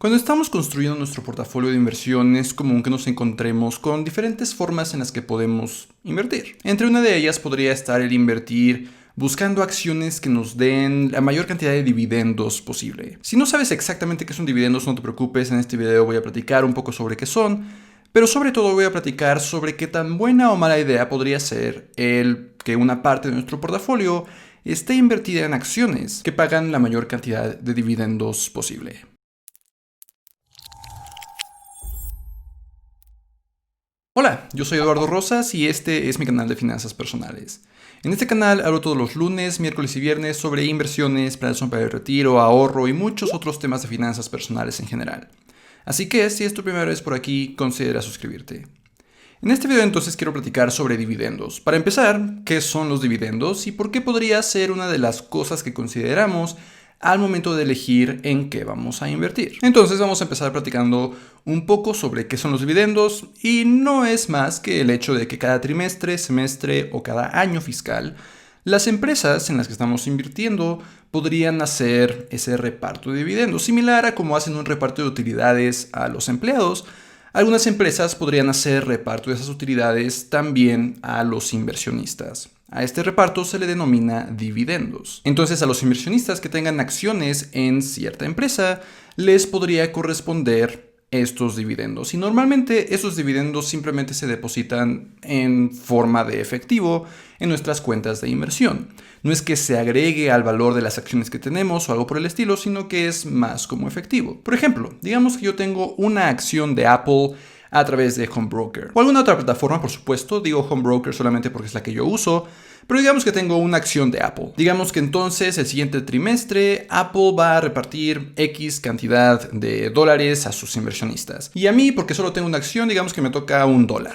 Cuando estamos construyendo nuestro portafolio de inversión es común que nos encontremos con diferentes formas en las que podemos invertir. Entre una de ellas podría estar el invertir buscando acciones que nos den la mayor cantidad de dividendos posible. Si no sabes exactamente qué son dividendos, no te preocupes, en este video voy a platicar un poco sobre qué son, pero sobre todo voy a platicar sobre qué tan buena o mala idea podría ser el que una parte de nuestro portafolio esté invertida en acciones que pagan la mayor cantidad de dividendos posible. Hola, yo soy Eduardo Rosas y este es mi canal de finanzas personales. En este canal hablo todos los lunes, miércoles y viernes sobre inversiones, planes para el retiro, ahorro y muchos otros temas de finanzas personales en general. Así que si es tu primera vez por aquí, considera suscribirte. En este video entonces quiero platicar sobre dividendos. Para empezar, ¿qué son los dividendos y por qué podría ser una de las cosas que consideramos al momento de elegir en qué vamos a invertir? Entonces vamos a empezar platicando un poco sobre qué son los dividendos y no es más que el hecho de que cada trimestre, semestre o cada año fiscal las empresas en las que estamos invirtiendo podrían hacer ese reparto de dividendos, similar a como hacen un reparto de utilidades a los empleados. Algunas empresas podrían hacer reparto de esas utilidades también a los inversionistas. A este reparto se le denomina dividendos. Entonces, a los inversionistas que tengan acciones en cierta empresa les podría corresponder estos dividendos. Y normalmente esos dividendos simplemente se depositan en forma de efectivo en nuestras cuentas de inversión. No es que se agregue al valor de las acciones que tenemos o algo por el estilo, sino que es más como efectivo. Por ejemplo, digamos que yo tengo una acción de Apple a través de Homebroker o alguna otra plataforma, por supuesto. Digo Homebroker solamente porque es la que yo uso, pero digamos que tengo una acción de Apple. Digamos que entonces el siguiente trimestre Apple va a repartir X cantidad de dólares a sus inversionistas. Y a mí, porque solo tengo una acción, digamos que me toca $1.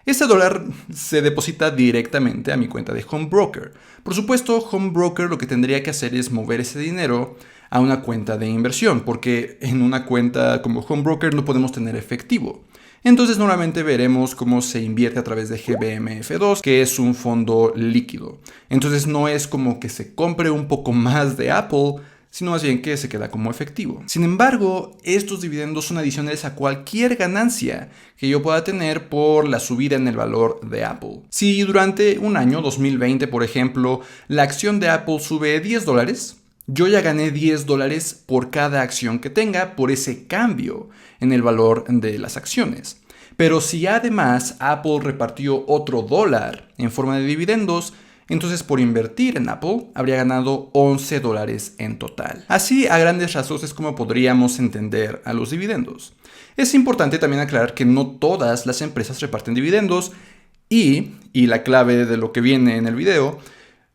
Este dólar se deposita directamente a mi cuenta de Homebroker. Por supuesto, Homebroker lo que tendría que hacer es mover ese dinero a una cuenta de inversión, porque en una cuenta como Homebroker no podemos tener efectivo. Entonces normalmente veremos cómo se invierte a través de GBMF2, que es un fondo líquido. Entonces no es como que se compre un poco más de Apple, sino más bien que se queda como efectivo. Sin embargo, estos dividendos son adicionales a cualquier ganancia que yo pueda tener por la subida en el valor de Apple. Si durante un año, 2020 por ejemplo, la acción de Apple sube $10, yo ya gané $10 por cada acción que tenga por ese cambio en el valor de las acciones. Pero si además Apple repartió otro dólar en forma de dividendos, entonces por invertir en Apple habría ganado $11 en total. Así, a grandes rasgos, es como podríamos entender a los dividendos. Es importante también aclarar que no todas las empresas reparten dividendos y la clave de lo que viene en el video,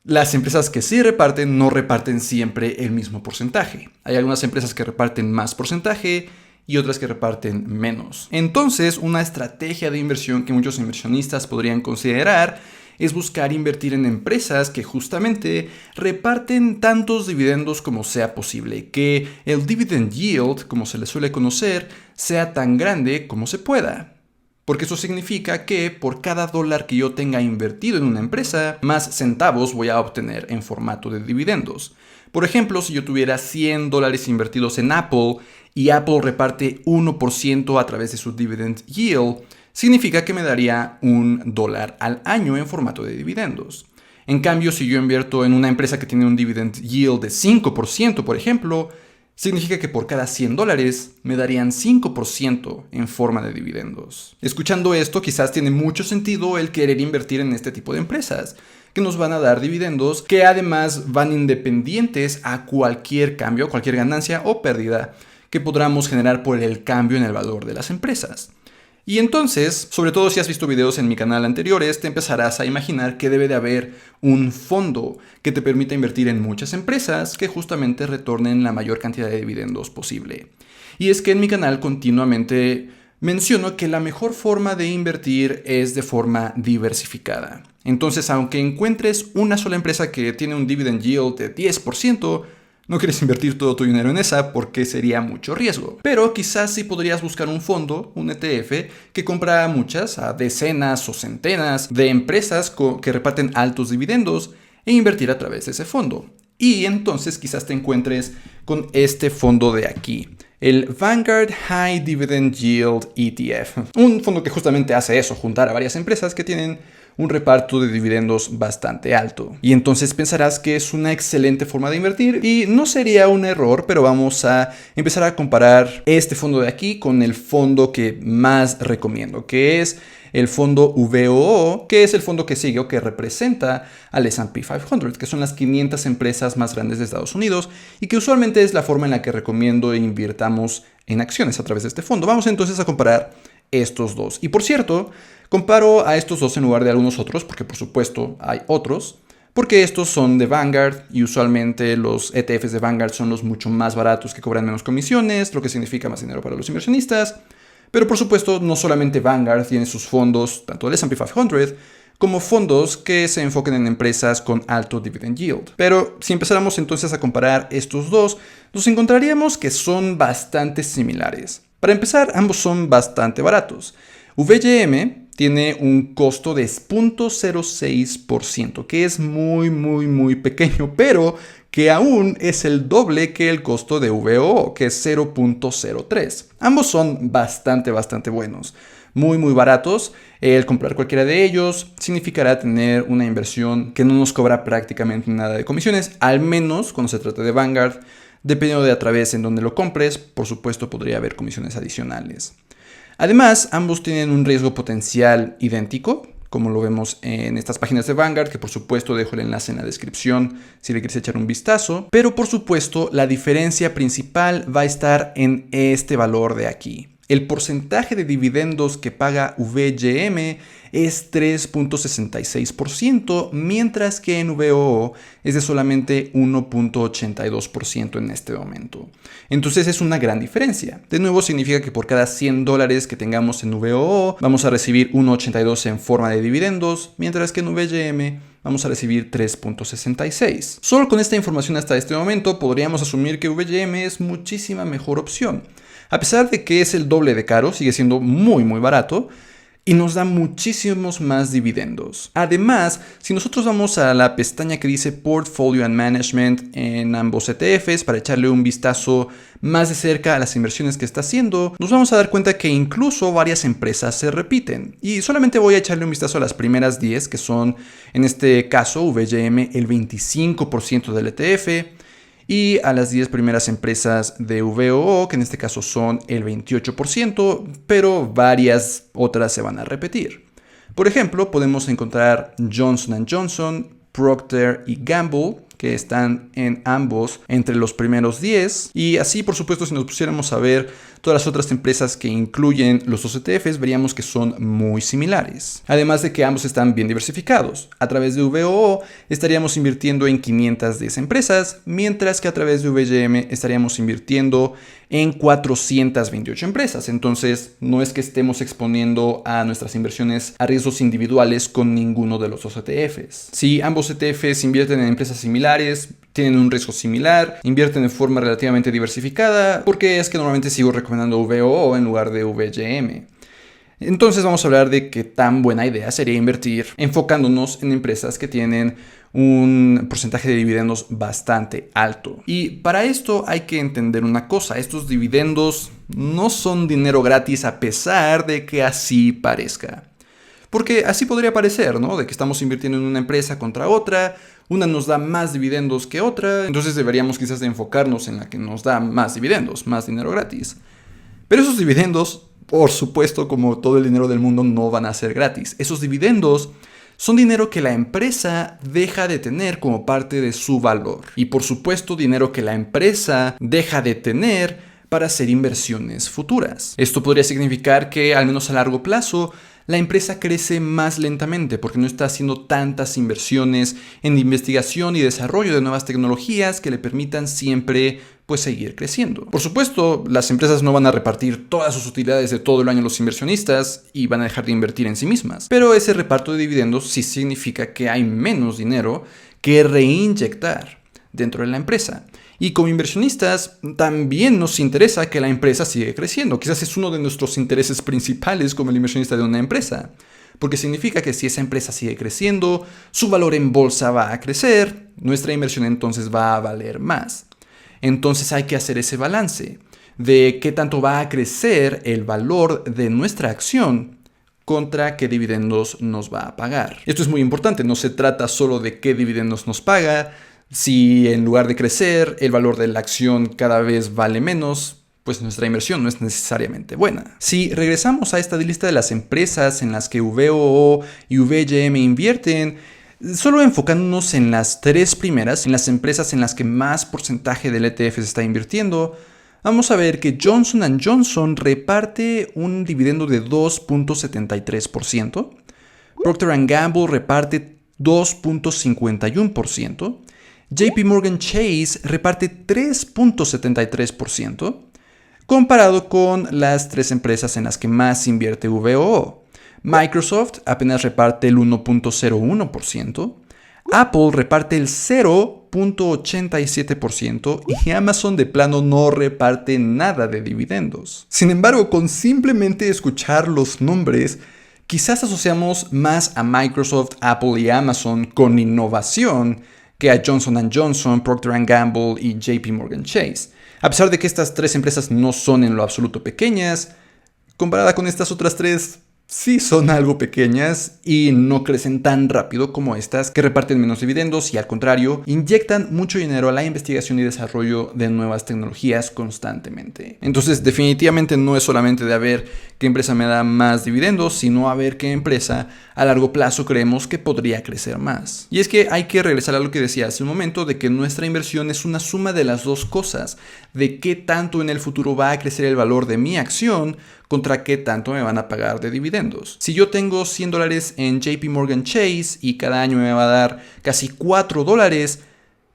las empresas que sí reparten no reparten siempre el mismo porcentaje. Hay algunas empresas que reparten más porcentaje y otras que reparten menos. Entonces, una estrategia de inversión que muchos inversionistas podrían considerar es buscar invertir en empresas que justamente reparten tantos dividendos como sea posible, que el dividend yield, como se le suele conocer, sea tan grande como se pueda. Porque eso significa que por cada dólar que yo tenga invertido en una empresa, más centavos voy a obtener en formato de dividendos. Por ejemplo, si yo tuviera $100 invertidos en Apple y Apple reparte 1% a través de su dividend yield, significa que me daría $1 al año en formato de dividendos. En cambio, si yo invierto en una empresa que tiene un dividend yield de 5%, por ejemplo, significa que por cada $100 me darían 5% en forma de dividendos. Escuchando esto, quizás tiene mucho sentido el querer invertir en este tipo de empresas, que nos van a dar dividendos que además van independientes a cualquier cambio, cualquier ganancia o pérdida que podamos generar por el cambio en el valor de las empresas. Y entonces, sobre todo si has visto videos en mi canal anteriores, te empezarás a imaginar que debe de haber un fondo que te permita invertir en muchas empresas que justamente retornen la mayor cantidad de dividendos posible. Y es que en mi canal continuamente menciono que la mejor forma de invertir es de forma diversificada. Entonces, aunque encuentres una sola empresa que tiene un dividend yield de 10%, no quieres invertir todo tu dinero en esa porque sería mucho riesgo. Pero quizás sí podrías buscar un fondo, un ETF, que compra muchas, a decenas o centenas de empresas que reparten altos dividendos e invertir a través de ese fondo. Y entonces quizás te encuentres con este fondo de aquí. el Vanguard High Dividend Yield ETF. Un fondo que justamente hace eso, juntar a varias empresas que tienen un reparto de dividendos bastante alto. Y entonces pensarás que es una excelente forma de invertir y no sería un error, pero vamos a empezar a comparar este fondo de aquí con el fondo que más recomiendo, que es el fondo VOO, que es el fondo que sigue o que representa al S&P 500, que son las 500 empresas más grandes de Estados Unidos y que usualmente es la forma en la que recomiendo invirtamos en acciones a través de este fondo. Vamos entonces a comparar estos dos. Y por cierto, comparo a estos dos en lugar de algunos otros, porque por supuesto hay otros, porque estos son de Vanguard y usualmente los ETFs de Vanguard son los mucho más baratos que cobran menos comisiones, lo que significa más dinero para los inversionistas. Pero por supuesto, no solamente Vanguard tiene sus fondos, tanto del S&P 500, como fondos que se enfoquen en empresas con alto dividend yield. Pero si empezáramos entonces a comparar estos dos, nos encontraríamos que son bastante similares. Para empezar, ambos son bastante baratos. VGM tiene un costo de 0.06%, que es muy pequeño, pero que aún es el doble que el costo de VOO, que es 0.03. Ambos son bastante buenos, muy baratos. El comprar cualquiera de ellos significará tener una inversión que no nos cobra prácticamente nada de comisiones, al menos cuando se trate de Vanguard. Dependiendo de a través en donde lo compres, por supuesto podría haber comisiones adicionales. Además, ambos tienen un riesgo potencial idéntico, como lo vemos en estas páginas de Vanguard, que por supuesto dejo el enlace en la descripción si le quieres echar un vistazo. Pero por supuesto, la diferencia principal va a estar en este valor de aquí. El porcentaje de dividendos que paga VGM es 3.66%, mientras que en VOO es de solamente 1.82% en este momento. Entonces es una gran diferencia. De nuevo significa que por cada $100 que tengamos en VOO vamos a recibir 1.82 en forma de dividendos, mientras que en VGM vamos a recibir 3.66. Solo con esta información hasta este momento podríamos asumir que VGM es muchísima mejor opción. A pesar de que es el doble de caro, sigue siendo muy barato y nos da muchísimos más dividendos. Además, si nosotros vamos a la pestaña que dice Portfolio and Management en ambos ETFs para echarle un vistazo más de cerca a las inversiones que está haciendo, nos vamos a dar cuenta que incluso varias empresas se repiten. Y solamente voy a echarle un vistazo a las primeras 10, que son en este caso VGM el 25% del ETF. Y a las 10 primeras empresas de VOO, que en este caso son el 28%, pero varias otras se van a repetir. Por ejemplo, podemos encontrar Johnson & Johnson, Procter y Gamble, que están en ambos entre los primeros 10. Y así, por supuesto, si nos pusiéramos a ver todas las otras empresas que incluyen los dos ETFs, veríamos que son muy similares. Además de que ambos están bien diversificados. A través de VOO estaríamos invirtiendo en 510 empresas, mientras que a través de VGM estaríamos invirtiendo en 428 empresas. Entonces, no es que estemos exponiendo a nuestras inversiones a riesgos individuales con ninguno de los dos ETFs. Si ambos ETFs invierten en empresas similares, tienen un riesgo similar, invierten de forma relativamente diversificada, porque es que normalmente sigo recomendando VOO en lugar de VGM. Entonces vamos a hablar de qué tan buena idea sería invertir enfocándonos en empresas que tienen un porcentaje de dividendos bastante alto. Y para esto hay que entender una cosa: estos dividendos no son dinero gratis a pesar de que así parezca. Porque así podría parecer, ¿no? De que estamos invirtiendo en una empresa contra otra, una nos da más dividendos que otra, entonces deberíamos quizás de enfocarnos en la que nos da más dividendos, más dinero gratis. Pero esos dividendos, por supuesto, como todo el dinero del mundo, no van a ser gratis. Esos dividendos son dinero que la empresa deja de tener como parte de su valor. Y por supuesto, dinero que la empresa deja de tener para hacer inversiones futuras. Esto podría significar que, al menos a largo plazo, la empresa crece más lentamente porque no está haciendo tantas inversiones en investigación y desarrollo de nuevas tecnologías que le permitan siempre seguir creciendo. Por supuesto, las empresas no van a repartir todas sus utilidades de todo el año a los inversionistas y van a dejar de invertir en sí mismas. Pero ese reparto de dividendos sí significa que hay menos dinero que reinyectar dentro de la empresa. Y como inversionistas también nos interesa que la empresa siga creciendo. Quizás es uno de nuestros intereses principales como el inversionista de una empresa. Porque significa que si esa empresa sigue creciendo, su valor en bolsa va a crecer, nuestra inversión entonces va a valer más. Entonces hay que hacer ese balance. de qué tanto va a crecer el valor de nuestra acción contra qué dividendos nos va a pagar. Esto es muy importante, no se trata solo de qué dividendos nos paga. Si en lugar de crecer el valor de la acción cada vez vale menos, pues nuestra inversión no es necesariamente buena. Si regresamos a esta lista de las empresas en las que VOO y VGM invierten, solo enfocándonos en las tres primeras, en las empresas en las que más porcentaje del ETF se está invirtiendo, vamos a ver que Johnson & Johnson reparte un dividendo de 2.73%, Procter & Gamble reparte 2.51%, JP Morgan Chase reparte 3.73%, comparado con las tres empresas en las que más invierte VOO. Microsoft apenas reparte el 1.01%, Apple reparte el 0.87% y Amazon de plano no reparte nada de dividendos. Sin embargo, con simplemente escuchar los nombres, quizás asociamos más a Microsoft, Apple y Amazon con innovación que a Johnson & Johnson, Procter & Gamble y JP Morgan Chase. A pesar de que estas tres empresas no son en lo absoluto pequeñas, comparada con estas otras tres, sí son algo pequeñas y no crecen tan rápido como estas, que reparten menos dividendos y al contrario, inyectan mucho dinero a la investigación y desarrollo de nuevas tecnologías constantemente. Entonces, definitivamente no es solamente de a ver qué empresa me da más dividendos, sino a ver qué empresa a largo plazo creemos que podría crecer más. Y es que hay que regresar a lo que decía hace un momento, de que nuestra inversión es una suma de las dos cosas, de qué tanto en el futuro va a crecer el valor de mi acción contra qué tanto me van a pagar de dividendos. Si yo tengo $100 en JP Morgan Chase y cada año me va a dar casi $4,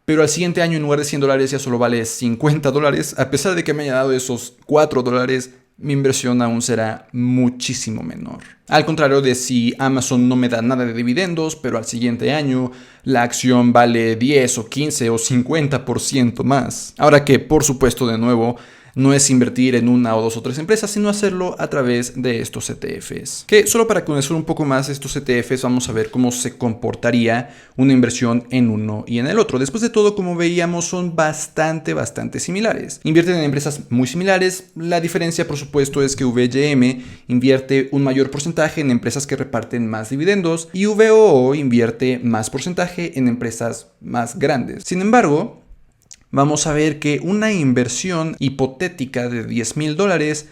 pero al siguiente año en lugar de $100 ya solo vale $50, a pesar de que me haya dado esos $4, mi inversión aún será muchísimo menor. Al contrario de si Amazon no me da nada de dividendos, pero al siguiente año la acción vale 10 o 15 o 50% más. Ahora que, por supuesto, de nuevo, no es invertir en una o dos o tres empresas, sino hacerlo a través de estos ETFs. Que solo para conocer un poco más estos ETFs, vamos a ver cómo se comportaría una inversión en uno y en el otro. Después de todo, como veíamos, son bastante similares. Invierten en empresas muy similares. La diferencia, por supuesto, es que VGM invierte un mayor porcentaje en empresas que reparten más dividendos y VOO invierte más porcentaje en empresas más grandes. Sin embargo, vamos a ver que una inversión hipotética de $10,000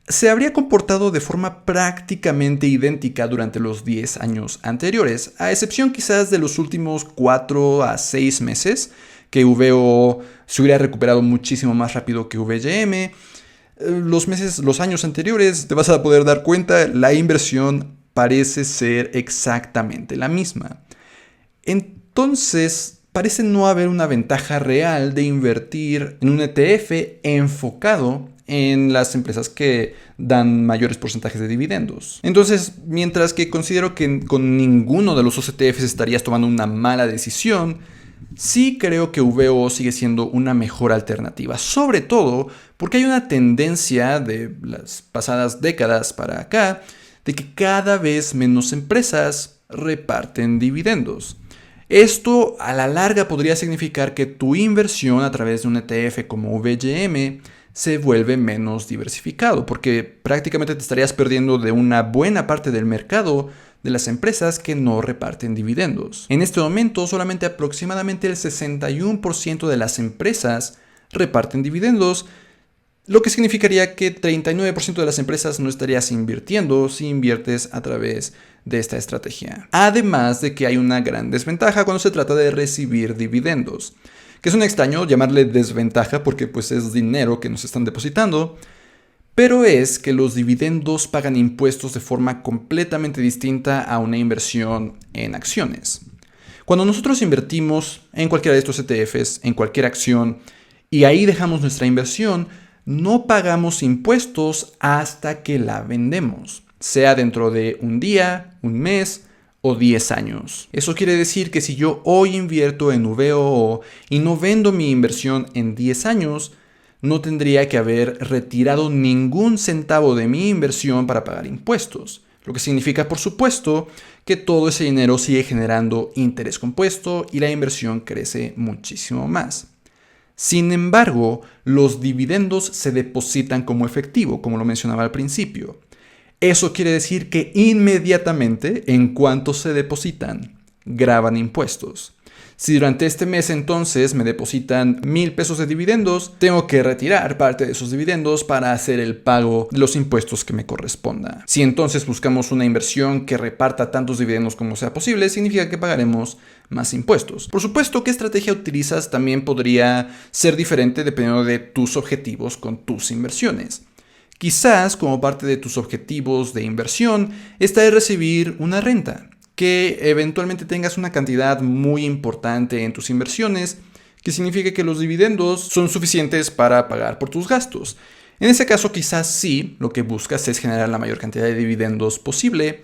se habría comportado de forma prácticamente idéntica durante los 10 años anteriores, a excepción quizás de los últimos 4 a 6 meses, que VOO se hubiera recuperado muchísimo más rápido que VGM. Los años anteriores, te vas a poder dar cuenta, la inversión parece ser exactamente la misma. Entonces, parece no haber una ventaja real de invertir en un ETF enfocado en las empresas que dan mayores porcentajes de dividendos. Entonces, mientras que considero que con ninguno de los dos ETFs estarías tomando una mala decisión, sí creo que VOO sigue siendo una mejor alternativa, sobre todo porque hay una tendencia de las pasadas décadas para acá de que cada vez menos empresas reparten dividendos. Esto a la larga podría significar que tu inversión a través de un ETF como VGM se vuelve menos diversificado, porque prácticamente te estarías perdiendo de una buena parte del mercado de las empresas que no reparten dividendos. En este momento, solamente aproximadamente el 61% de las empresas reparten dividendos, lo que significaría que 39% de las empresas no estarías invirtiendo si inviertes a través de esta estrategia. Además de que hay una gran desventaja cuando se trata de recibir dividendos, que es un extraño llamarle desventaja porque pues es dinero que nos están depositando, pero es que los dividendos pagan impuestos de forma completamente distinta a una inversión en acciones. Cuando nosotros invertimos en cualquiera de estos ETFs, en cualquier acción, y ahí dejamos nuestra inversión, no pagamos impuestos hasta que la vendemos, sea dentro de un día, un mes o 10 años. Eso quiere decir que si yo hoy invierto en VOO y no vendo mi inversión en 10 años, no tendría que haber retirado ningún centavo de mi inversión para pagar impuestos. Lo que significa, por supuesto, que todo ese dinero sigue generando interés compuesto y la inversión crece muchísimo más. Sin embargo, los dividendos se depositan como efectivo, como lo mencionaba al principio. Eso quiere decir que inmediatamente, en cuanto se depositan, graban impuestos. Si durante este mes entonces me depositan 1,000 pesos de dividendos, tengo que retirar parte de esos dividendos para hacer el pago de los impuestos que me corresponda. Si entonces buscamos una inversión que reparta tantos dividendos como sea posible, significa que pagaremos más impuestos. Por supuesto, qué estrategia utilizas también podría ser diferente dependiendo de tus objetivos con tus inversiones. Quizás como parte de tus objetivos de inversión está el recibir una renta, que eventualmente tengas una cantidad muy importante en tus inversiones, que significa que los dividendos son suficientes para pagar por tus gastos. En ese caso, quizás sí, lo que buscas es generar la mayor cantidad de dividendos posible,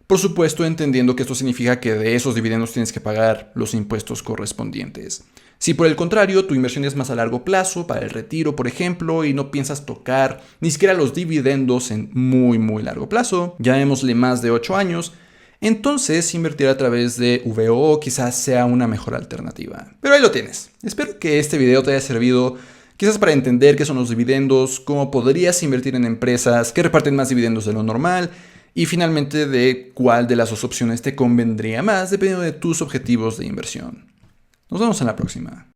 por supuesto entendiendo que esto significa que de esos dividendos tienes que pagar los impuestos correspondientes. Si por el contrario tu inversión es más a largo plazo, para el retiro por ejemplo, y no piensas tocar ni siquiera los dividendos en muy largo plazo, llamémosle más de 8 años, entonces invertir a través de VO quizás sea una mejor alternativa. Pero ahí lo tienes. Espero que este video te haya servido quizás para entender qué son los dividendos, cómo podrías invertir en empresas que reparten más dividendos de lo normal y finalmente de cuál de las dos opciones te convendría más dependiendo de tus objetivos de inversión. Nos vemos en la próxima.